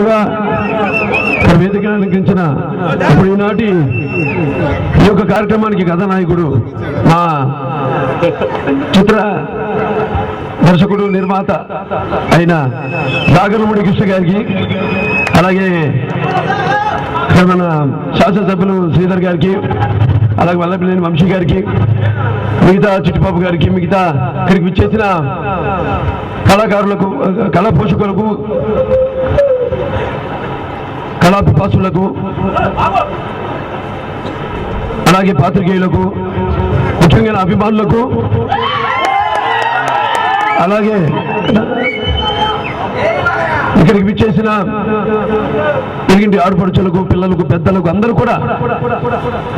ముందుగా వేదిక అలంకరించిన ఇప్పుడు ఈనాటి ఈ యొక్క కార్యక్రమానికి కథానాయకుడు మా చిత్ర దర్శకుడు నిర్మాత అయిన సాగరముడి కృష్ణ గారికి, అలాగే మన శాసనసభ్యులు శ్రీధర్ గారికి, అలాగే వల్లపిల్లేని వంశీ గారికి, మిగతా చిట్టిబాబు గారికి, మిగతా ఇక్కడికి విచ్చేసిన కళాకారులకు, కళా పోషకులకు, కళా పిపాసులకు, అలాగే పాత్రికేయులకు, ముఖ్యంగా అభిమానులకు, అలాగే ఇక్కడికి విచ్చేసిన ఇరిగింటి ఆడపడుచులకు, పిల్లలకు, పెద్దలకు అందరూ కూడా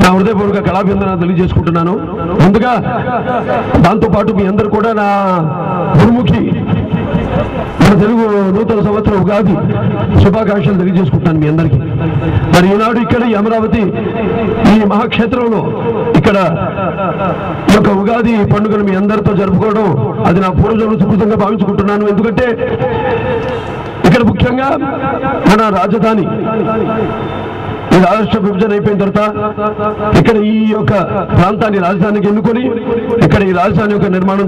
నా హృదయపూర్వక కళాభివందనాలు తెలియజేసుకుంటున్నాను. ముందుగా దాంతోపాటు మీ అందరూ కూడా నా గురుముఖి మన తెలుగు నూతన సంవత్సరం ఉగాది శుభాకాంక్షలు తెలియజేసుకుంటాను మీ అందరికీ. మరి ఈనాడు ఇక్కడ ఈ అమరావతి ఈ మహాక్షేత్రంలో ఇక్కడ ఈ యొక్క ఉగాది పండుగను మీ అందరితో జరుపుకోవడం అది నా పూర్వజన్మ సుకృతంగా భావించుకుంటున్నాను. ఎందుకంటే ఇక్కడ ముఖ్యంగా మన రాజధాని ఈ రాష్ట్ర విభజన అయిపోయిన తర్వాత ఇక్కడ ఈ యొక్క ప్రాంతాన్ని రాజధానికి ఎన్నుకొని ఇక్కడ ఈ రాజధాని యొక్క నిర్మాణం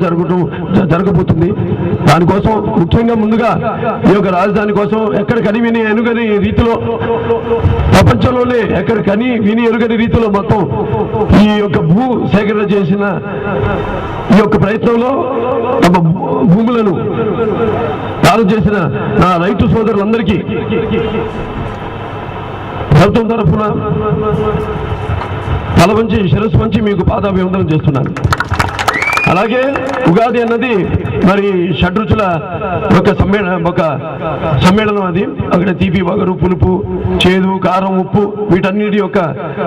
జరగబోతుంది. దానికోసం ముఖ్యంగా ముందుగా ఈ యొక్క రాజధాని కోసం ఎక్కడ కని విని ఎరుగని రీతిలో, ప్రపంచంలోనే ఎక్కడ కని విని ఎరుగని రీతిలో మొత్తం ఈ యొక్క భూ సేకరణ చేసిన ఈ యొక్క ప్రయత్నంలో తమ భూములను దానం చేసిన నా రైతు సోదరులందరికీ ప్రభుత్వం తరఫున తల వంచి శిరస్సు వంచి మీకు పాదాభివందనం చేస్తున్నాను. అలాగే ఉగాది అన్నది మరి షడ్రుచుల ఒక సమ్మేళనం అది. అక్కడ తీపి, వగరు, పులుపు, చేదు, కారం, ఉప్పు వీటన్నిటి యొక్క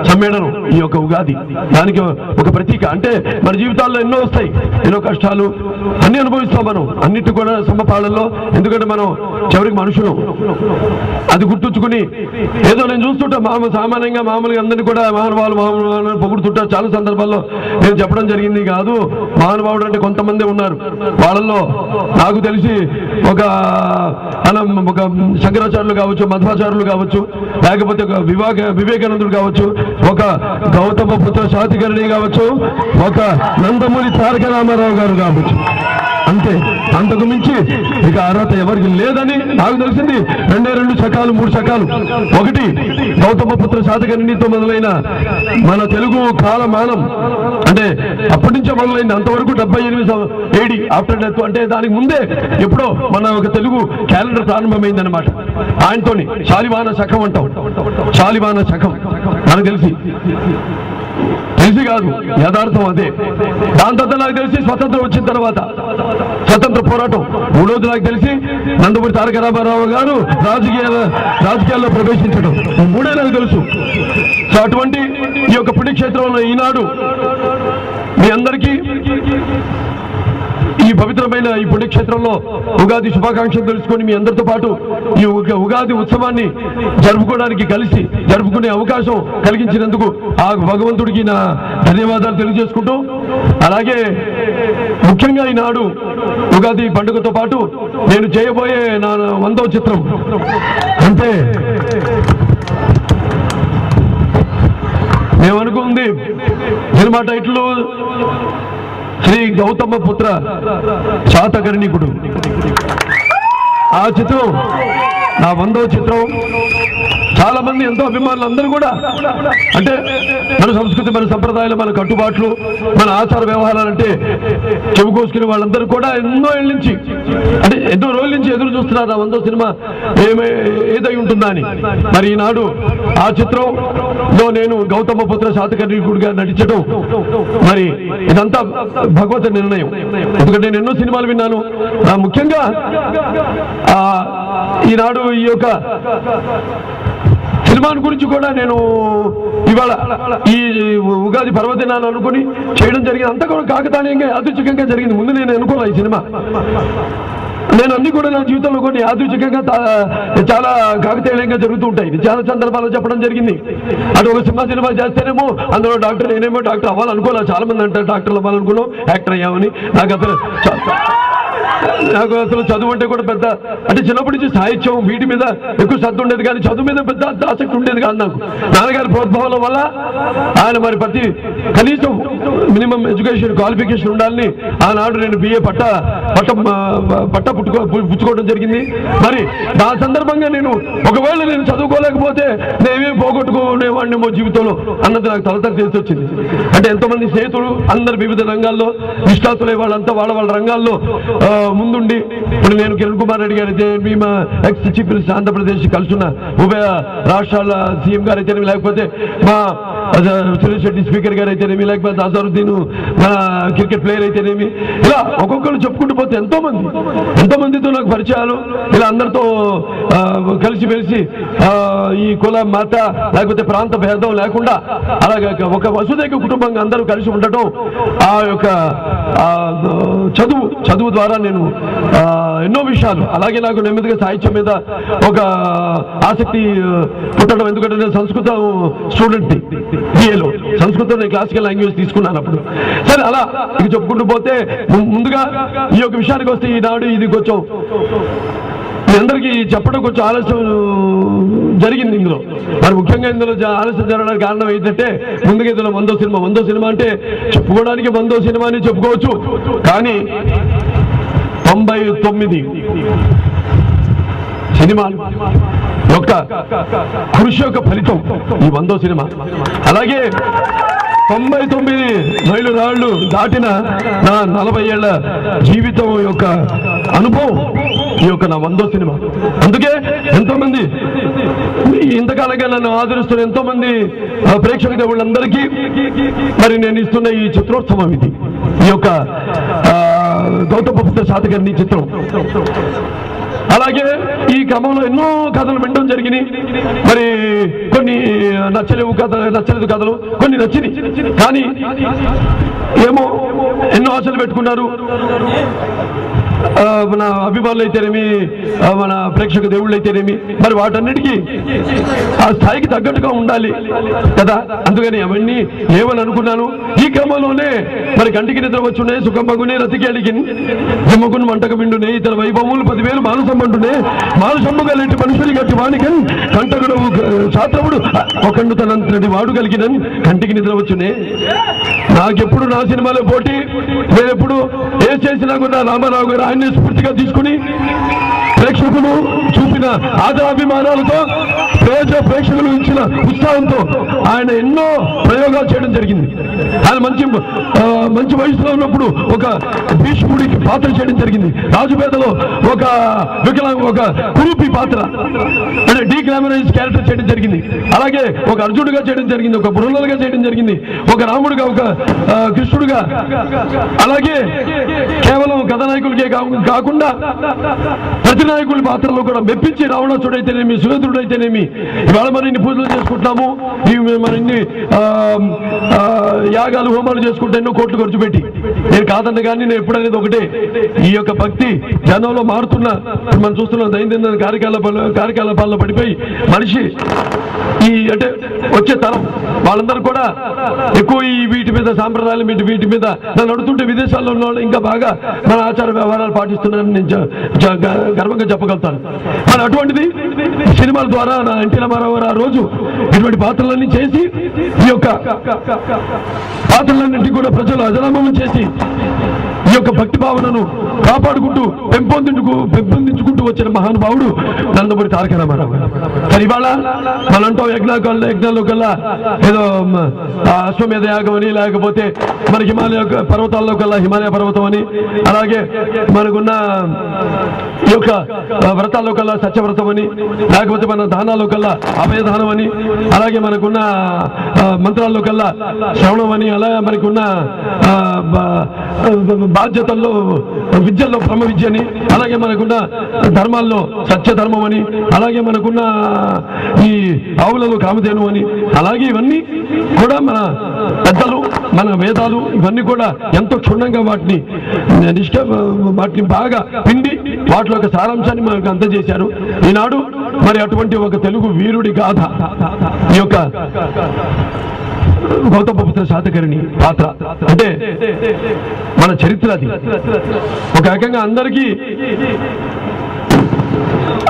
సమ్మేళనం ఈ యొక్క ఉగాది. దానికి ఒక ప్రతీక. అంటే మన జీవితాల్లో ఎన్నో వస్తాయి, ఎన్నో కష్టాలు అన్ని అనుభవిస్తాం మనం, అన్నిటి కూడా సమపాళల్లో. ఎందుకంటే మనం చివరికి మనుషులు. అది గుర్తుంచుకుని ఏదో నేను చూస్తుంటా సామాన్యంగా మామూలుగా అందరినీ కూడా మహానుభావులు పొగుడుతుంటా. చాలా సందర్భాల్లో నేను చెప్పడం జరిగింది కాదు. మహానుభావుడు అంటే కొంతమంది ఉన్నారు, వాళ్ళల్లో నాకు తెలిసి ఒక శంకరాచార్యులు కావచ్చు, మధ్వాచార్యులు కావచ్చు, లేకపోతే ఒక వివేకానందుడు కావచ్చు, ఒక గౌతమ పుత్ర శాతకర్ణి కావచ్చు, ఒక నందమూరి తారక రామారావు గారు కావచ్చు. అంతే, అంతకు మించి ఇక అర్హత ఎవరికి లేదని నాకు తెలిసింది. 2 శకాలు 3 శకాలు. ఒకటి గౌతమపుత్ర శాతకర్ణితో మొదలైన మన తెలుగు కాలమానం, అంటే అప్పటి నుంచే మొదలైంది. అంతవరకు 78 AD ఆఫ్టర్ డెత్, అంటే దానికి ముందే ఎప్పుడో మన ఒక తెలుగు క్యాలెండర్ ప్రారంభమైంది అనమాట. ఆయనతోని శాలివాన శకం అంటాం. శాలివాన శకం నాకు తెలిసి కాదు, యథార్థం అదే. దాని తర్వాత నాకు తెలిసి స్వతంత్రం వచ్చిన తర్వాత స్వతంత్ర పోరాటం. మూడవది నాకు తెలిసి నందమూరి తారక రామారావు గారు రాజకీయాల్లో ప్రవేశించడం. మూడే నాకు తెలుసు. సో అటువంటి ఈ యొక్క పుణ్యక్షేత్రంలో ఈనాడు మీ అందరికీ ఈ పవిత్రమైన ఈ పుణ్యక్షేత్రంలో ఉగాది శుభాకాంక్షలు తెలుసుకొని మీ అందరితో పాటు ఈ ఉగాది ఉత్సవాన్ని కలిసి జరుపుకునే అవకాశం కలిగించినందుకు ఆ భగవంతుడికి నా ధన్యవాదాలు తెలియజేసుకుంటూ, అలాగే ముఖ్యంగా ఈనాడు ఉగాది పండుగతో పాటు నేను చేయబోయే నా 100వ చిత్రం. అంటే మేమనుకుంది సినిమా టైటిల్ శ్రీ గౌతమ పుత్ర శాతకర్ణికుడు. ఆ చిత్రం నా 100వ చిత్రం. చాలా మంది ఎంతో అభిమానులు అందరూ కూడా, అంటే మన సంస్కృతి, మన సంప్రదాయాలు, మన కట్టుబాట్లు, మన ఆచార వ్యవహారాలంటే చెవుకోసుకునే వాళ్ళందరూ కూడా ఎన్నో ఏళ్ళ నుంచి, అంటే ఎన్నో రోజుల నుంచి ఎదురు చూస్తున్నారు ఆ 100వ సినిమా ఏదై ఉంటుందా అని. మరి ఈనాడు ఆ చిత్రంలో నేను గౌతమ పుత్ర శాతకర్ణికుడిగా నటించడం, మరి ఇదంతా భగవత్ నిర్ణయం. ఎందుకంటే నేను ఎన్నో సినిమాలు విన్నాను. ముఖ్యంగా ఈనాడు ఈ యొక్క సినిమాని గురించి కూడా నేను ఇవాళ ఈ ఉగాది పర్వదినాన్ని అనుకుని చేయడం జరిగింది. అంతా కూడా కాకతాళీయంగా, యాదృచ్ఛికంగా జరిగింది. ముందు నేను అనుకోలే ఈ సినిమా. నేను అన్ని కూడా నా జీవితంలో కొన్ని యాదృచ్ఛికంగా చాలా కాకతీయంగా జరుగుతూ ఉంటాయి. ఇది చాలా సందర్భాల్లో చెప్పడం జరిగింది. అటు ఒక సినిమా చేస్తేనేమో అందులో డాక్టర్, నేనేమో డాక్టర్ అవ్వాలనుకోలే. చాలా మంది అంటారు డాక్టర్లు అవ్వాలనుకున్నాం, యాక్టర్ అయ్యామని. నాకు అసలు చదువు అంటే కూడా పెద్ద, అంటే చిన్నప్పటి నుంచి సాహిత్యం వీటి మీద ఎక్కువ శ్రద్ధ ఉండేది, కానీ చదువు మీద పెద్ద ఆసక్తి ఉండేది కాదు నాకు. నాన్నగారి ప్రోద్భావం వల్ల ఆయన మరి ప్రతి కనీసం మినిమం ఎడ్యుకేషన్ క్వాలిఫికేషన్ ఉండాలని ఆనాడు నేను BA పట్ట పుచ్చుకోవడం జరిగింది. మరి ఆ సందర్భంగా నేను ఒకవేళ నేను చదువుకోలేకపోతే నేనేం పోగొట్టుకునేవాడినేమో జీవితంలో అన్నది నాకు తలతర చేసి వచ్చింది. అంటే ఎంతోమంది స్నేహితులు అందరు వివిధ రంగాల్లో నిష్ఠాతులే, వాళ్ళంతా వాళ్ళ రంగాల్లో ముందుండి, ఇప్పుడు నేను కిరణ్ కుమార్ రెడ్డి గారు అయితే, మా ఎక్స్ చీఫ్ మినిస్టర్ ఆంధ్రప్రదేశ్ కలుసున్న ఉభయ రాష్ట్రాల సీఎం గారు అయితేనేమి, లేకపోతే మా సురేష్ రెడ్డి స్పీకర్ గారు అయితేనేమి, లేకపోతే అజరుద్దీన్ మన క్రికెట్ ప్లేయర్ అయితేనేమి, ఇలా ఒక్కొక్కరు చెప్పుకుంటూ పోతే ఎంతో మందితో నాకు పరిచయాలు. ఇలా అందరితో కలిసి మెలిసి ఈ కుల మత లేకపోతే ప్రాంత భేదం లేకుండా అలాగే ఒక వసుదైక కుటుంబంగా అందరూ కలిసి ఉండటం, ఆ యొక్క చదువు ద్వారా నేను ఎన్నో విషయాలు, అలాగే నాకు నెమ్మదిగా సాహిత్యం మీద ఒక ఆసక్తి పుట్టడం. ఎందుకంటే నేను సంస్కృతం స్టూడెంట్ని, BAలో సంస్కృతం నేను క్లాసికల్ లాంగ్వేజ్ తీసుకున్నాను అప్పుడు. సరే అలా ఇక చెప్పుకుంటూ పోతే ముందుగా ఈ యొక్క విషయానికి వస్తే ఈనాడు ఇది కొంచెం మీ అందరికీ చెప్పడం కొంచెం ఆలస్యం జరిగింది ఇందులో. మరి ముఖ్యంగా ఇందులో ఆలస్యం జరగడానికి కారణం ఏంటంటే, ముందుగా ఇందులో 100వ సినిమా అంటే చెప్పుకోవడానికి 100వ సినిమా అని చెప్పుకోవచ్చు, కానీ 99 సినిమాలు యొక్క కృషి యొక్క ఫలితం ఈ 100వ సినిమా. అలాగే 99 మైలురాళ్లు దాటిన నా 40 ఏళ్ల జీవితం యొక్క అనుభవం ఈ యొక్క నా 100వ సినిమా. అందుకే ఎంతో మంది ఇంతకాలంగా నన్ను ఆదరిస్తున్న ఎంతో మంది ప్రేక్షక దేవుళ్ళందరికీ మరి నేను ఇస్తున్న ఈ చిత్రోత్సవం ఇది, ఈ యొక్క గౌతమపుత్ర శాతకర్ణి చిత్రం. అలాగే ఈ క్రమంలో ఎన్నో కథలు వినడం జరిగినాయి. మరి కొన్ని నచ్చలేదు కథలు, కొన్ని నచ్చినాయి. కానీ ఏమో ఎన్నో ఆశలు పెట్టుకున్నారు మన అభిమానులు అయితేనేమి, మన ప్రేక్షక దేవుళ్ళు అయితేనేమి. మరి వాటన్నిటికీ ఆ స్థాయికి తగ్గట్టుగా ఉండాలి కదా, అందుకని అవన్నీ లేవని అనుకున్నాను. ఈ క్రమంలోనే మరి కంటికి నిద్ర వచ్చునే, సుఖంబగునే, రతికి అడిగి జిమ్మకుని మంటక విండునే, ఇతర వైభవములు 10,000 మానసంబండునే, మానసంబుగా లేటి మనుషులు గట్టి వానికన్ కంటకుడు శాస్త్రముడు ఒకండు తనంతటి వాడు కలిగిన కంటికి నిద్ర వచ్చునే. నాకెప్పుడు నా సినిమాలో పోటీ, నేనెప్పుడు ఏ చేసినా కూడా రామారావు గారు ఆయన్ని స్ఫూర్తిగా తీసుకుని ప్రేక్షకులు చూపిన ఆదరాభిమానాలతో ప్రేక్షకులు ఇచ్చిన ఉత్సాహంతో ఆయన ఎన్నో ప్రయోగాలు చేయడం జరిగింది. ఆయన మంచి వయసులో ఉన్నప్పుడు ఒక భీష్ముడికి పాత్ర చేయడం జరిగింది. రాజుపేదలో ఒక కురూపి పాత్ర అంటే డీగ్లామరైజ్ క్యారెక్టర్ చేయడం జరిగింది. అలాగే ఒక అర్జునుడిగా చేయడం జరిగింది, ఒక బృహలుగా చేయడం జరిగింది, ఒక రాముడిగా, ఒక కృష్ణుడిగా. అలాగే కేవలం కథానాయకులకే కాకుండా ప్రతినాయకుల పాత్రలో కూడా మెప్పించి రావణాసుడైతేనేమి, సురేంద్రుడైతేనేమి, ఇవాళ మనం ఇన్ని పూజలు చేసుకుంటున్నాము, మన ఇన్ని యాగాలు హోమాలు చేసుకుంటే ఎన్నో కోట్లు ఖర్చు పెట్టి. నేను కాదన్న కానీ నేను ఎప్పుడనేది ఒకటే, ఈ యొక్క భక్తి జనంలో మారుతున్న మనం చూస్తున్న దైనందిన కార్యకలాపాల్లో పడిపోయి మనిషి ఈ అంటే వచ్చే తరం వాళ్ళందరూ కూడా ఎక్కువ ఈ వీటి మీద సాంప్రదాయాలు వీటి మీద నన్ను అడుగుతుంటే విదేశాల్లో ఉన్న వాళ్ళు ఇంకా బాగా మన ఆచార వ్యవహారాలు పాటిస్తున్నారని నేను గర్వంగా చెప్పగలుగుతాను. మరి అటువంటిది సినిమాల ద్వారా నా ఎన్టీ రామారావు గారు ఆ రోజు ఇటువంటి పాత్రలన్నీ చేసి ఈ యొక్క పాత్రలన్నింటి కూడా ప్రజలు అజరామం చేసి ఈ యొక్క భక్తి భావనను కాపాడుకుంటూ పెంపొందించుకుంటూ వచ్చిన మహానుభావుడు నందమూరి తారక రామారావు గారు. కానీ ఇవాళ మనంటో యజ్ఞాల్లో కల్లా ఏదో అశ్వమేధ యాగం అని, లేకపోతే మన హిమాలయ పర్వతాల్లో కల్లా హిమాలయ పర్వతం అని, అలాగే మనకున్న ఈ యొక్క వ్రతాల్లో కల్లా సత్యవ్రతం అని, లేకపోతే మన దానాల్లో కల్లా అభయదానం అని, అలాగే మనకున్న మంత్రాల్లో కల్లా శ్రవణం అని, అలాగే మనకున్న బాధ్యతల్లో విద్యల్లో బ్రహ్మ విద్య అని, అలాగే మనకున్న ధర్మాల్లో సత్యధర్మం అని, అలాగే మనకున్న ఈ ఆవులలో కామధేను అని, అలాగే ఇవన్నీ కూడా మన పెద్దలు మన వేదాలు ఇవన్నీ కూడా ఎంతో క్షుణ్ణంగా వాటిని బాగా పిండి వాటిలో ఒక సారాంశాన్ని మనకు అందజేశారు. ఈనాడు మరి అటువంటి ఒక తెలుగు వీరుడి గాథ ఈ యొక్క గౌతమపుత్ర శాతకర్ణి పాత్ర అంటే మన చరిత్ర. అది ఒక రకంగా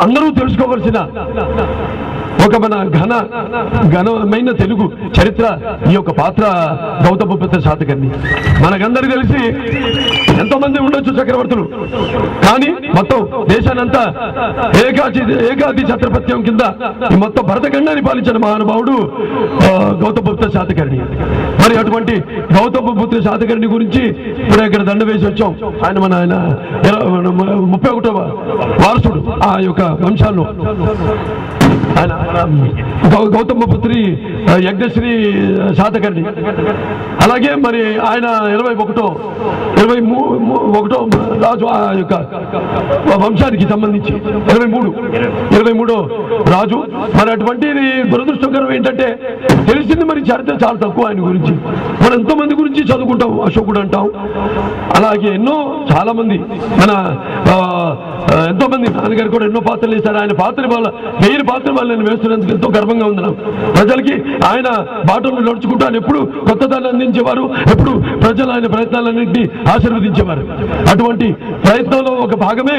అందరూ తెలుసుకోవలసిన ఒక మన ఘనమైన తెలుగు చరిత్ర ఈ యొక్క పాత్ర గౌతమపుత్ర శాతకర్ణి. మనకందరికీ తెలిసి ఎంతో మంది ఉండొచ్చు చక్రవర్తులు, కానీ మొత్తం దేశానంతా ఏకాది ఛత్రపత్యం కింద ఈ మొత్తం భరతఖండాన్ని పాలించిన మహానుభావుడు గౌతమపుత్ర శాతకర్ణి. మరి అటువంటి గౌతమపుత్ర శాతకర్ణి గురించి ఇప్పుడు ఇక్కడ దండ వేసి వచ్చాం. ఆయన 31వ వారసుడు ఆ యొక్క వంశాల్లో. ఆయన గౌతమపుత్రి యజ్ఞశ్రీ శాతకర్ణి. అలాగే మరి ఆయన 21వ రాజు ఆ యొక్క వంశానికి సంబంధించి 23వ రాజు. మరి అటువంటి దురదృష్టకరం ఏంటంటే తెలిసింది మరి చరిత్ర చాలా తక్కువ ఆయన గురించి. మనం ఎంతో మంది గురించి చదువుకుంటాం, అశోకుడు అంటాం, అలాగే చాలా మంది మన ఎంతో మంది నాన్నగారు కూడా ఎన్నో పాత్రలు వేశారు. ఆయన పాత్ర వల్ల 1000 పాత్రలు నేను వేస్తున్నందుకు ఎంతో గర్వంగా ఉంది నాకు. ప్రజలకి ఆయన బాటలు నడుచుకుంటూ ఆయన ఎప్పుడు కొత్తదాన్ని అందించేవారు, ఎప్పుడు ప్రజలు ఆయన ప్రయత్నాలన్నింటినీ ఆశీర్వదించేవారు. అటువంటి ప్రయత్నంలో ఒక భాగమే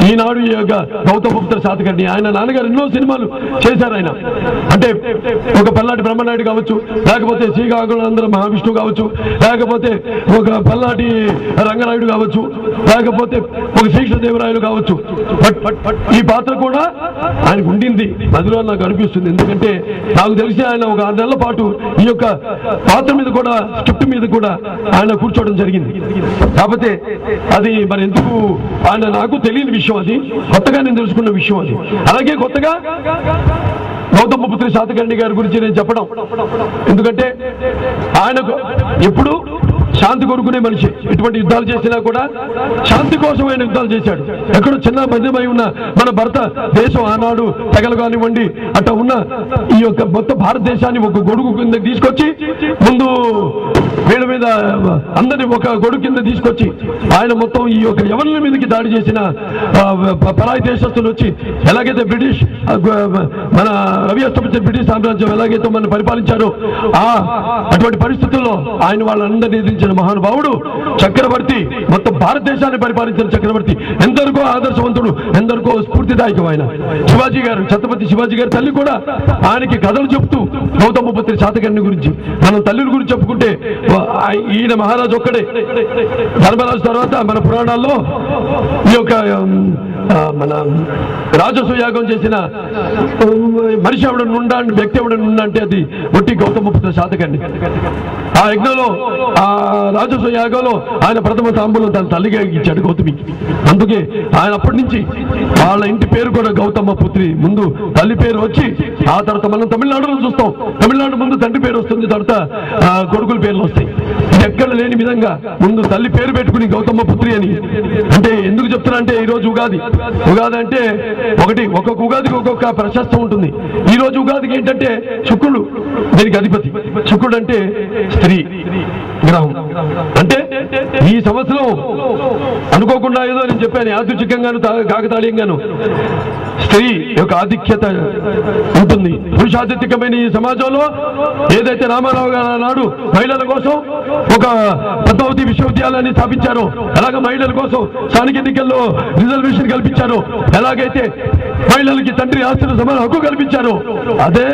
ఈనాడు ఈ యొక్క గౌతమపుత్ర శాతకర్ణి. ఆయన నాన్నగారు ఎన్నో సినిమాలు చేశారు. ఆయన అంటే ఒక పల్నాటి బ్రహ్మనాయుడు కావచ్చు, లేకపోతే శ్రీకాకుళాంధ్ర మహావిష్ణువు కావచ్చు, లేకపోతే ఒక పల్నాటి రంగనాయుడు కావచ్చు, లేకపోతే ఒక శ్రీకృష్ణదేవరాయలు కావచ్చు. ఈ పాత్ర కూడా ఆయనకు ఉండింది మదిలో నాకు అనిపిస్తుంది. ఎందుకంటే నాకు తెలిసి ఆయన ఒక 6 నెలల పాటు ఈ యొక్క పాత్ర మీద కూడా, స్క్రిప్ట్ మీద కూడా ఆయన కూర్చోవడం జరిగింది. కాకపోతే అది మరి ఎందుకు ఆయన నాకు తెలియని విషయం, అది కొత్తగా నేను తెలుసుకున్న విషయం. అది అలాగే కొత్తగా గౌతమపుత్ర శాతకర్ణి గారి గురించి నేను చెప్పడం, ఎందుకంటే ఆయనకు ఎప్పుడు శాంతి కోరుకునే మనిషి. ఎటువంటి యుద్ధాలు చేసినా కూడా శాంతి కోసం ఆయన యుద్ధాలు చేశాడు. ఎక్కడో చిన్న మధ్యమై ఉన్న మన భారతదేశం ఆనాడు తెగలు కానివ్వండి అట్లా ఉన్న ఈ యొక్క మొత్తం భారతదేశాన్ని ఒక గొడుగు కింద తీసుకొచ్చి, ముందు వీళ్ళ మీద అందరినీ ఒక గొడుగు కింద తీసుకొచ్చి ఆయన మొత్తం ఈ యొక్క యవనుల మీదకి దాడి చేసిన పరాయి దేశస్తులు వచ్చి ఎలాగైతే బ్రిటిష్ మన రవి అస్తమించిన బ్రిటిష్ సామ్రాజ్యం ఎలాగైతే మనం పరిపాలించారో అటువంటి పరిస్థితుల్లో ఆయన వాళ్ళందరినీ ఎదిరించిన మహానుభావుడు చక్రవర్తి. మొత్తం భారతదేశాన్ని పరిపాలించిన చక్రవర్తి. ఎందరికో ఆదర్శవంతుడు, ఎందరికో స్ఫూర్తిదాయకం ఆయన. శివాజీ గారు, ఛత్రపతి శివాజీ గారి తల్లి కూడా ఆయనకి కథలు చెప్తూ గౌతమపుత్ర శాతకర్ణి గురించి, మనం తల్లిల గురించి చెప్పుకుంటే ఈయన మహారాజు ఒక్కడే. ధర్మరాజు తర్వాత మన పురాణాల్లో ఈ యొక్క మన రాజసూయాగం చేసిన మనిషి ఎవడన్నా ఉండా, వ్యక్తి ఎవడన్నా ఉండా అంటే అది ఒట్టి గౌతమపుత్ర శాతకర్ణి. ఆ యజ్ఞంలో, ఆ రాజసూయాగంలో ఆయన ప్రథమ తాంబూలం తన తల్లిగా ఇచ్చాడు గౌతమికి. అందుకే ఆయన అప్పటి నుంచి వాళ్ళ ఇంటి పేరు కూడా గౌతమ పుత్రి. ముందు తల్లి పేరు వచ్చి ఆ తర్వాత మనం తమిళనాడులో చూస్తాం, తమిళనాడు ముందు తండ్రి పేరు వస్తుంది, తర్వాత కొడుకుల పేర్లు వస్తాయి. ఇది ఎక్కడ లేని విధంగా ముందు తల్లి పేరు పెట్టుకుని గౌతమ పుత్రి అని. అంటే ఎందుకు చెప్తున్నా అంటే ఈరోజు ఉగాది అంటే ఒక్కొక్క ఉగాదికి ఒక్కొక్క ప్రశస్తం ఉంటుంది. ఈ రోజు ఉగాదికి ఏంటంటే శుక్రుడు దీనికి అధిపతి. శుక్రుడు అంటే స్త్రీ గ్రహం. అంటే ఈ సంవత్సరం అనుకోకుండా ఏదో నేను చెప్పాను, యాదృచ్ఛికంగాను కాకతాళీయంగాను స్త్రీ యొక్క ఆధిక్యత ఉంటుంది. పురుషాధిక్యమైన ఈ సమాజంలో ఏదైతే రామారావు గారు నాడు మహిళల కోసం ఒక పద్మావతి విశ్వవిద్యాలయాన్ని స్థాపించారో, అలాగే మహిళల కోసం స్థానిక ఎన్నికల్లో రిజర్వేషన్ కల్పించారో, ఎలాగైతే మహిళలకి తండ్రి ఆస్తుల సమాన హక్కు కల్పించారో, అదే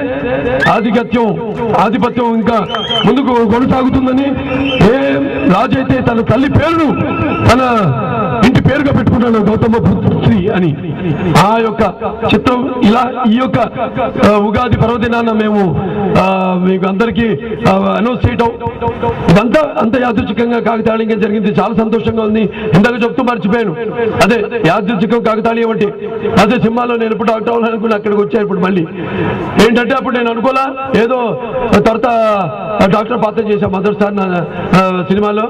ఆధిపత్యం ఇంకా ముందుకు కొనసాగుతుందని ఏ రాజు అయితే తన తల్లి పేరును తన ఇంటి పేరుగా పెట్టుకున్నాడు గౌతమ పుత్రి అని. ఆ యొక్క చిత్రం ఇలా ఈ యొక్క ఉగాది పర్వదినాన మేము మీకు అందరికీ అనౌన్స్ చేయటం, ఇదంతా అంత యాదృచ్ఛికంగా కాకతాళీయంగా జరిగింది. చాలా సంతోషంగా ఉంది. ఇందాక చెప్తూ మర్చిపోయాను, అదే యాదృచ్ఛికం కాకతాళీయం అంటే అదే సినిమాలో నేను ఇప్పుడు డాక్టర్ అవ్వాలనుకుని అక్కడికి వచ్చాను. ఇప్పుడు మళ్ళీ ఏంటంటే అప్పుడు నేను అనుకోలా, ఏదో తర్వాత డాక్టర్ పాత్ర చేశాను మొదటిసారి నా సినిమాలో.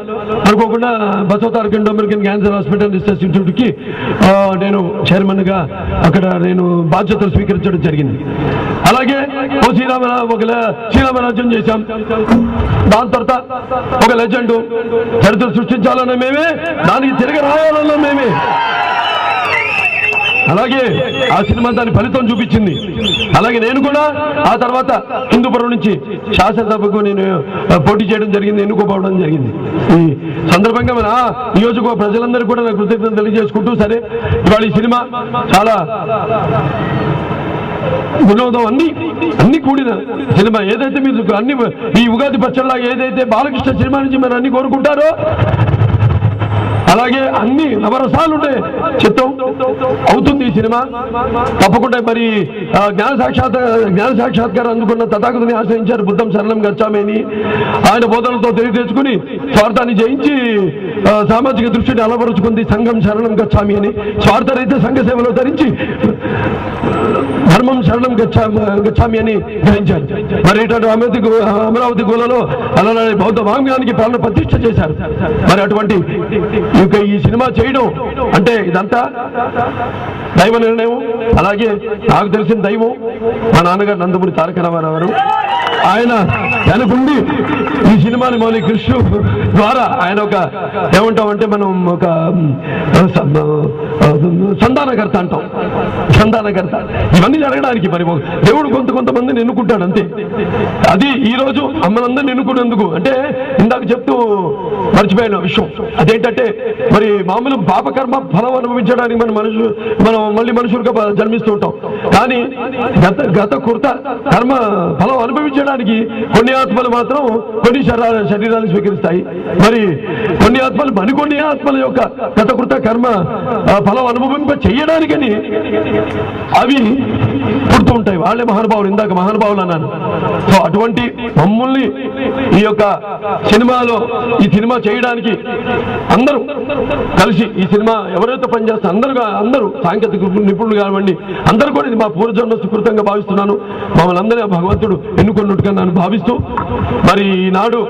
అనుకోకుండా బసవతారకండ్ అమెరికన్ క్యాన్సర్ హాస్పిటల్ రీసెర్చ్ ఇన్స్టిట్యూట్కి నేను చైర్మన్గా అక్కడ నేను బాధ్యతలు స్వీకరించడం జరిగింది. అలాగే శ్రీరామరాజ్యం చేశాం. దాని తర్వాత ఒక లెజెండ్ చరిత్ర సృష్టించాలన్నా మేమే, దానికి తిరగ రావాలన్నా మేమే. అలాగే ఆ సినిమా దాని ఫలితం చూపించింది. అలాగే నేను కూడా ఆ తర్వాత హిందూపురం నుంచి శాసనసభకు నేను పోటీ చేయడం జరిగింది, ఎన్నుకోపోవడం జరిగింది. ఈ సందర్భంగా మన నియోజకవర్గ ప్రజలందరూ కూడా నాకు కృతజ్ఞతలు తెలియజేసుకుంటూ, సరే ఇవాళ ఈ సినిమా చాలా వినోదం అన్ని కూడిన సినిమా. ఏదైతే మీరు అన్ని ఈ ఉగాది పచ్చడిలాగా ఏదైతే బాలకృష్ణ సినిమా నుంచి మీరు అన్ని కోరుకుంటారో అలాగే అన్ని నవరసాలు ఉండే చిత్రం అవుతుంది ఈ సినిమా. తప్పకుండా మరి జ్ఞాన సాక్షాత్కారం అందుకున్న తథాగతుని ఆశ్రయించారు బుద్ధం శరణం గచ్చామి అని. ఆయన బోధనలతో తెలియజేసుకుని స్వార్థాన్ని జయించి సామాజిక దృష్టిని అలవరుచుకుంది సంఘం శరణం గచ్చామి అని. స్వార్థరైతే సంఘ సేవలో ధరించి ధర్మం శరణం గచ్చామి అని గ్రహించారు. మరి ఇటు అమరావతి గోలలో అలానే బౌద్ధ వాంగ్యానికి ప్రాణ ప్రతిష్ఠ చేశారు. మరి అటువంటి ఈ సినిమా చేయడం అంటే ఇదంతా దైవ నిర్ణయం. అలాగే నాకు తెలిసిన దైవం మా నాన్నగారు నందమూరి తారక రామారావు గారు. ఆయన వెనకుండి ఈ సినిమాని మౌలి కృష్ణ ద్వారా ఆయన ఒక ఏమంటామంటే మనం ఒక సంధానకర్త అంటాం. సంధానకర్త ఇవన్నీ జరగడానికి మరి దేవుడు కొంతమందిని ఎన్నుకుంటాడు అంతే. అది ఈ రోజు అమ్మలందరినీ ఎన్నుకునేందుకు అంటే ఇందాక చెప్తూ మర్చిపోయిన విషయం అదేంటంటే మరి మామూలు పాపకర్మ ఫలం అనుభవించడానికి మనం మళ్ళీ మనుషులుగా జన్మిస్తూ ఉంటాం. కానీ గత కృత కర్మ ఫలం అనుభవించడానికి కొన్ని ఆత్మలు మాత్రం కొన్ని శరీరాలు స్వీకరిస్తాయి. మరి కొన్ని ఆత్మలు మరికొన్ని ఆత్మల యొక్క గత కృత కర్మ ఫలం అనుభవింప చేయడానికని అవి పుడుతూ ఉంటాయి. వాళ్ళే మహానుభావులు, ఇందాక మహానుభావులు అన్నాను. సో అటువంటి మమ్మల్ని ఈ యొక్క సినిమాలో ఈ సినిమా చేయడానికి అందరూ కలిసి ఈ సినిమా ఎవరైతే పనిచేస్తే అందరూ సాంకేతిక నిపుణులు కానివ్వండి అందరూ కూడా ఇది మా పూర్వజన్మ సుకృతంగా భావిస్తున్నాను. మమ్మల్ని అందరినీ భగవంతుడు ఎన్నుకున్నట్టుగా నన్ను భావిస్తూ మరి ఈనాడు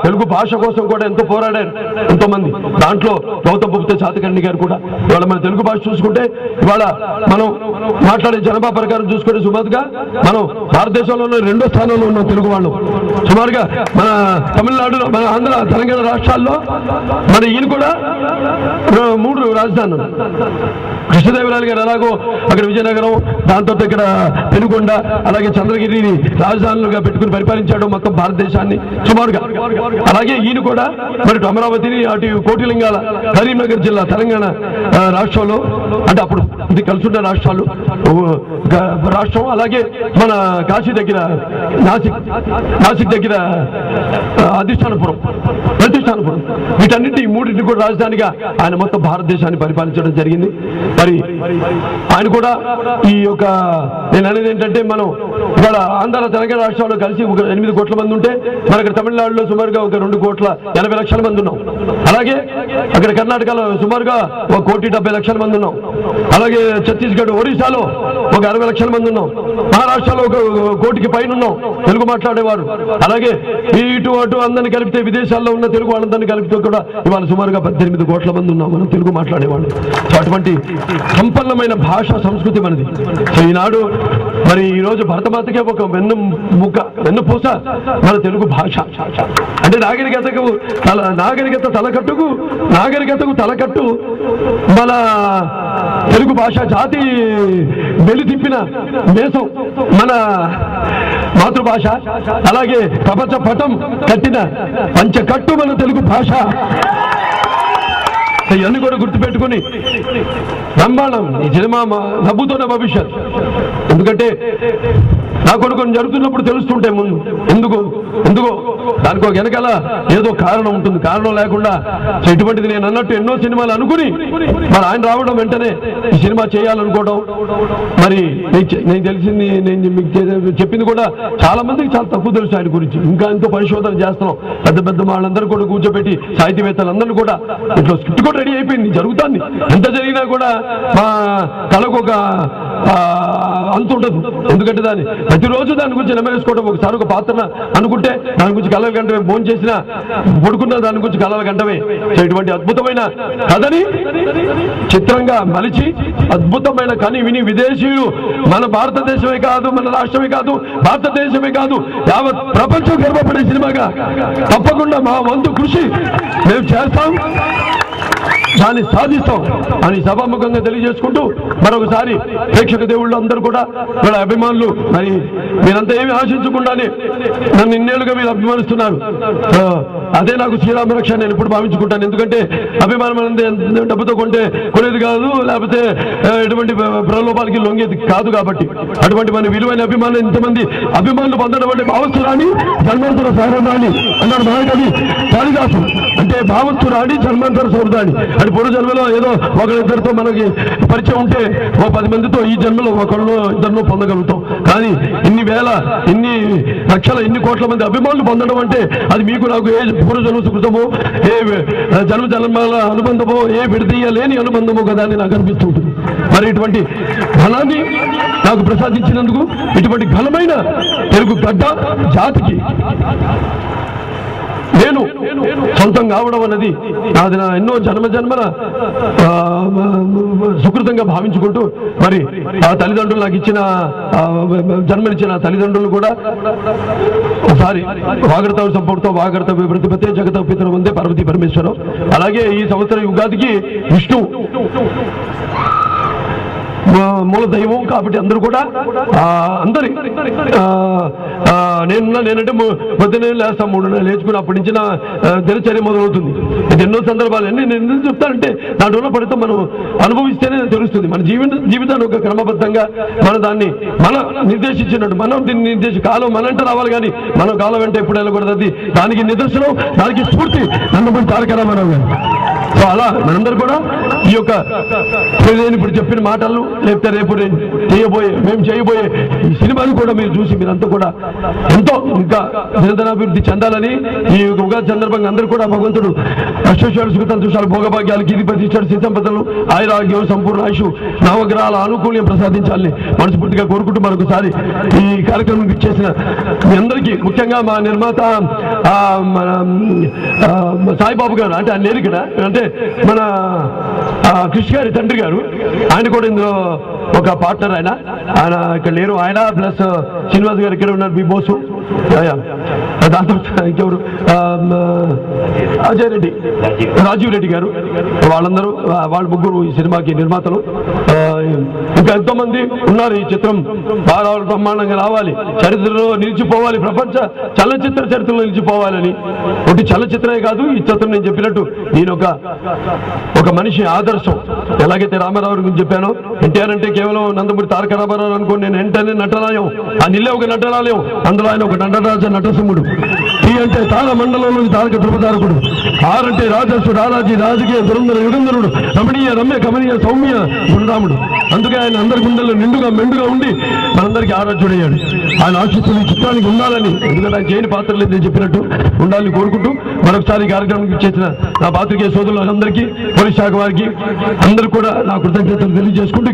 తెలుగు భాష కోసం కూడా ఎంతో పోరాడారు ఎంతో మంది. దాంట్లో గౌతమ్ బుద్ధ శాతకర్ణి గారు కూడా. ఇవాళ మన తెలుగు భాష చూసుకుంటే ఇవాళ మనం మాట్లాడే జనాభా ప్రకారం చూసుకుంటే సుమారుగా మనం భారతదేశంలోనే 2వ స్థానంలో ఉన్నాం తెలుగు వాళ్ళు. సుమారుగా మన తమిళనాడులో మన ఆంధ్ర తెలంగాణ రాష్ట్రాల్లో మన ఈయన కూడా 3 రాజధానులు. కృష్ణదేవరాయలు గారు ఎలాగో అక్కడ విజయనగరం, దాంతో ఇక్కడ పెనుగొండ, అలాగే చంద్రగిరిని రాజధానులుగా పెట్టుకుని పరిపాలించాడు మొత్తం భారతదేశాన్ని సుమారుగా. అలాగే ఈయన కూడా మరి అమరావతిని, అటు కోటిలింగాల కరీంనగర్ జిల్లా తెలంగాణ రాష్ట్రంలో, అంటే అప్పుడు ఇది కలుసున్న రాష్ట్రాలు రాష్ట్రం. అలాగే మన కాశీ దగ్గర నాసిక్ దగ్గర ప్రతిష్టానపురం వీటన్నింటి 3 కూడా రాజధానిగా ఆయన మొత్తం భారతదేశాన్ని పరిపాలించడం జరిగింది. మరి ఆయన కూడా ఈ యొక్క నేను అనేది ఏంటంటే మనం ఇవాళ ఆంధ్ర తెలంగాణ రాష్ట్రాల్లో కలిసి ఒక 8 కోట్ల మంది ఉంటే మన ఇక్కడ తమిళనాడులో సుమారుగా ఒక 2,80,00,000 మంది ఉన్నాం. అలాగే అక్కడ కర్ణాటకలో సుమారుగా 1,70,00,000 మంది ఉన్నాం. అలాగే ఛత్తీస్గఢ్, ఒరిస్సాలో ఒక 60,00,000 మంది ఉన్నాం. మహారాష్ట్రలో ఒక 1 కోటికి పైన ఉన్నాం తెలుగు మాట్లాడేవారు. అలాగే ఇటు అటు అందరినీ కలిపితే విదేశాల్లో ఉన్న తెలుగు వాళ్ళందరినీ కలిపితే కూడా ఇవాళ సుమారుగా 18 కోట్ల మంది ఉన్నాం మనం తెలుగు మాట్లాడేవాళ్ళు. సో అటువంటి సంపన్నమైన భాష సంస్కృతి మనది. సో ఈనాడు మరి ఈరోజు భరతమాతకే ఒక వెన్నుపూస మన తెలుగు భాష. అంటే నాగరికతకు తలకట్టు మన తెలుగు భాష. జాతి వెలి తిప్పిన దేశం మన మాతృభాష. అలాగే ప్రపంచ పటం కట్టిన పంచకట్టు మన తెలుగు భాష. ఇవన్నీ కూడా గుర్తుపెట్టుకుని బ్రహ్మాండం ఈ సినిమా నవ్వుతున్న భవిష్యత్. ఎందుకంటే నా కొడుకు జరుగుతున్నప్పుడు తెలుస్తుంటే ముందు ఎందుకో దానికో వెనకాల ఏదో కారణం ఉంటుంది. కారణం లేకుండా ఇటువంటిది నేను అన్నట్టు ఎన్నో సినిమాలు అనుకుని మరి ఆయన రావడం వెంటనే ఈ సినిమా చేయాలనుకోవడం. మరి నేను తెలిసింది, నేను మీకు చెప్పింది కూడా చాలా మందికి చాలా తక్కువ తెలుసు ఆయన గురించి. ఇంకా ఎంతో పరిశోధన చేస్తున్నాం. పెద్ద వాళ్ళందరూ కూడా కూర్చోబెట్టి సాహితీవేత్తలందరినీ కూడా ఇట్లా స్క్రిప్ట్ కూడా రెడీ అయిపోయింది. జరుగుతుంది. ఎంత జరిగినా కూడా మా కళకు ఒక అంత ఉండదు. ఎందుకంటే ప్రతిరోజు దాని గురించి నెమరేసుకోవడం. ఒకసారి ఒక పాత్ర అనుకుంటే దాని గురించి కళల గంటమే, ఫోన్ చేసినా పడుకున్న దాని గురించి కళల గంటమే. ఇటువంటి అద్భుతమైన కథని చిత్రంగా మలిచి అద్భుతమైన కని విని విదేశీయులు మన భారతదేశమే కాదు, మన రాష్ట్రమే కాదు, భారతదేశమే కాదు, యావత్ ప్రపంచం గర్వపడే సినిమాగా తప్పకుండా మా వంతు కృషి మేము చేస్తాం. దాన్ని సాధిస్తాం అని సభాముఖంగా తెలియజేసుకుంటూ మరొకసారి ప్రేక్షక దేవుళ్ళు అందరూ కూడా వాళ్ళ అభిమానులు మరి మీరంతా ఏమి ఆశించకుండానే నన్ను ఇన్నేళ్ళుగా మీరు అభిమానిస్తున్నారు. అదే నాకు శ్రీరామ రక్ష నేను ఇప్పుడు భావించుకుంటాను. ఎందుకంటే అభిమానం అనేది డబ్బుతో కొనేది కాదు, లేకపోతే ఎటువంటి ప్రలోభాలకి లొంగేది కాదు. కాబట్టి అటువంటి మన విలువైన అభిమానం ఇంతమంది అభిమానులు పొందడం అంటే భావస్తురాణి జన్మాంతర సహరాణి అన్నాడు మహాకవి కాళిదాసు. అంటే భావస్తురాణి జన్మాంతర సౌదాని అంటే పూర్వ జన్మలో ఏదో ఒకరిద్దరితో మనకి పరిచయం ఉంటే ఓ 10 మందితో ఈ జన్మలో ఒకళ్ళు ఇద్దరిలో పొందగలుగుతాం. కానీ ఇన్ని వేల, ఇన్ని లక్షల, ఇన్ని కోట్ల మంది అభిమానులు పొందడం అంటే అది మీకు నాకు ఏ పూర్వజన్మ సుకృతమో, ఏ జన్మల అనుబంధమో, ఏ విడదీయలేని అనుబంధమో కదా అని నాకు అనిపిస్తూ ఉంటుంది. మరి ఇటువంటి ఘనాన్ని నాకు ప్రసాదించినందుకు, ఇటువంటి ఘనమైన తెలుగు గడ్డ జాతికి నేను సొంతం కావడం అన్నది అది నా ఎన్నో జన్మల సుకృతంగా భావించుకుంటూ మరి ఆ తల్లిదండ్రులు నాకు ఇచ్చిన జన్మనిచ్చిన తల్లిదండ్రులు కూడా ఒకసారి వాగర్త సంపూర్తో వాగర్త ప్రతిపతే జగత పితరం వందే పార్వతీ పరమేశ్వరం. అలాగే ఈ సంవత్సరం ఉగాదికి విష్ణు మూల దైవం కాబట్టి అందరూ కూడా అందరి నేనంటే పొద్దునే లేస్తాం, 3 లేచుకుని అప్పటి నుంచి నా దినచర్య మొదలవుతుంది. ఇది ఎన్నో సందర్భాలు నేను ఎందుకు చెప్తానంటే దాంట్లో పడితే మనం అనుభవిస్తేనే తెలుస్తుంది. మన జీవితాన్ని ఒక క్రమబద్ధంగా దాన్ని నిర్దేశించినట్టు దీన్ని కాలం మనంటే రావాలి, కానీ మనం కాలం వెంట ఎప్పుడు వెళ్ళకూడదు. అది దానికి నిదర్శనం, దానికి స్ఫూర్తి నందమూరి తారక రామారావు గారు. సో అలా మనందరూ కూడా ఈ యొక్క నేను ఇప్పుడు చెప్పిన మాటలు, లేకపోతే రేపు మేము చేయబోయే ఈ సినిమాను కూడా మీరు చూసి మీరంతా కూడా ఎంతో ఇంకా నిరంతరాభివృద్ధి చెందాలని ఈ ఉగాది సందర్భంగా అందరూ కూడా భగవంతుడు అశ్వేశ్వర సుఖతంతుషాలు, భోగభాగ్యాలు, కీర్తి ప్రతిష్టలు, సిద్ధంపదలు, ఆయురాగ్యం, సంపూర్ణ ఆయుష్, నవగ్రహాల ఆనుకూల్యం ప్రసాదించాలని మనస్ఫూర్తిగా కోరుకుంటూ మరొకసారి ఈ కార్యక్రమం చేసిన మీ అందరికీ, ముఖ్యంగా మా నిర్మాత సాయిబాబు గారు, అంటే ఆయన లేరు ఇక్కడ, అంటే మన కృష్ణ గారి తండ్రి గారు, ఆయన కూడా ఇందులో ఒక పార్ట్నర్. ఆయన ఇక్కడ లేరు. ఆయన ప్లస్ శ్రీనివాస్ గారు ఇక్కడ ఉన్నారు, బి బోసు, దాంతో ఇంకెవరు అజయ్ రెడ్డి, రాజీవ్ రెడ్డి గారు, వాళ్ళందరూ వాళ్ళ ముగ్గురు ఈ సినిమాకి నిర్మాతలు. ఇంకా ఎంతో మంది ఉన్నారు. ఈ చిత్రం బాగా బ్రహ్మాండంగా రావాలి, చరిత్రలో నిలిచిపోవాలి, ప్రపంచ చలనచిత్ర చరిత్రలో నిలిచిపోవాలని. ఒకటి చలనచిత్రమే కాదు, ఈ చిత్రం నేను చెప్పినట్టు నేను ఒక మనిషి ఆదర్శం. ఎలాగైతే రామారావు గురించి చెప్పానో, ఎన్టీఆర్ అంటే కేవలం నందమూరి తారక రామారావు అనుకో, నేను వెంటనే నటనాలయం, ఆ నిల్లే ఒక నటనాలయం, అందులో ఆయన ఒక నటరాజ నటసింహుడు. టీ అంటే తార మండలంలోని తారక ధృపతారకుడు. ఆర్ అంటే రాజస్సు రారాజీ రాజకీయ దురంధర యుగంధరుడు, రమణీయ రమ్య కమనీయ సౌమ్య గుణరాముడు. అందుకే ఆయన అందరి గుండెల్లో నిండుగా మెండుగా ఉండి మనందరికీ ఆరాధ్యుడయ్యాడు. ఆయన ఆశిస్తున్న ఈ చిత్రానికి ఉండాలని, ఎందుకంటే ఆయన చేయని పాత్ర లేదు నేను చెప్పినట్టు, ఉండాలని కోరుకుంటూ మరొకసారి కార్యక్రమం చేసిన నా పాత్రికేయ సోదరులందరికీ, పోలీస్ శాఖ వారికి అందరూ కూడా నా కృతజ్ఞతలు తెలియజేసుకుంటూ